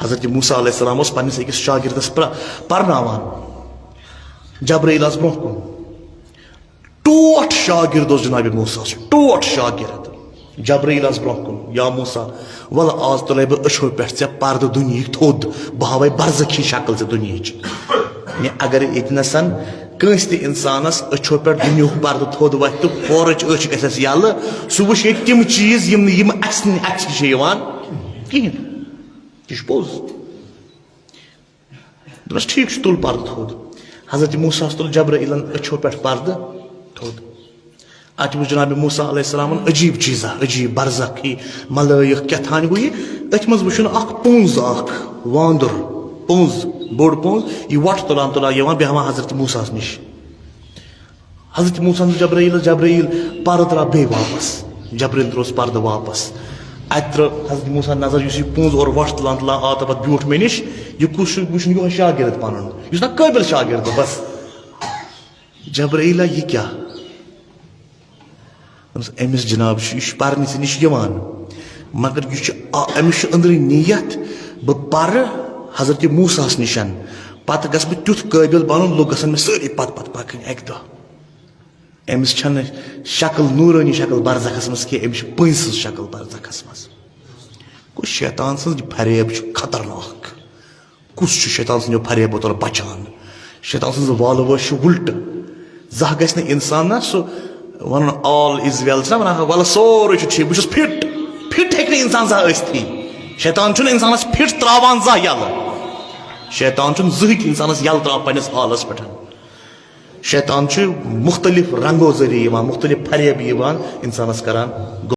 हजरत मूसा अलैहिस्सलाम पन्निस अकिस शागिर्दस परनावान जब्राइल ब्रोह कुन टोट शागिर्द जनाब मूसा टोट शागिर्द जब्राइल ब्रोह कुन या मूसा वल आज तुल बह अशो पे पर्द दुनिया थोद बह हवे बरजखी शक्ल से दुनिया अगर इतनसन कंस त इंसानस अछो पे दुनिया पर्द थोद वत तो फौरच गस यल सह वुच तम चीज यम कहें यह पोज दस ठीक तुल पर्द थोद हजरत मूसा तुल जब्राइलन अछो पे पर्द थोद अत वो जनाब मूसा अलैहिस्सलाम अजीब चीज़ा अजीब बरजख मलैक क्या थान गो ये अत मज वो पोज वांदर पोज बोड़ पोज यह वट तुलान तुलान बेहवान हजरत मूसा निश हजरत मूसा जब्राइल पर्द त्रा बे वापस जब्राइल त्रोस पर्द वापस अत हजरत मूसा नजर यह पोज और वट तुलान तुलान आत पे ब्यूठ मे निश यह कुछ वो शागिर्द पन यह काबिल शागिर्द बस जब्राइल यह क्या अमिस जनाब पर्न निश मगर अमिस अंदर नीयत बह पर हजरत मूसा निशन पत गस बह तुथ काबिल बन लोग गसन मे सारी पत पत पकन अक दह अमिस शक्ल नूरानी शक्ल बरजखस मज कह अमिस पंस शक्ल बरजखस मज कुछ शैतान सज फरेब खतरनाक कुछ शैतान सो फरेबो तुल बचान शैतान सज वाल वश उल्ट जह गस इंसान so one all is well one वल सोरे ठीक बहुत फिट फिट हे इंसान जह शैतान इंसानस फिट त्रावान जह यल शैतान जहित इंसानस यल त्रा पन्निस हालस पे शैतान मुख्तलिफ रंगो जरिए मुख्तलिफ फरेब इंसानस करान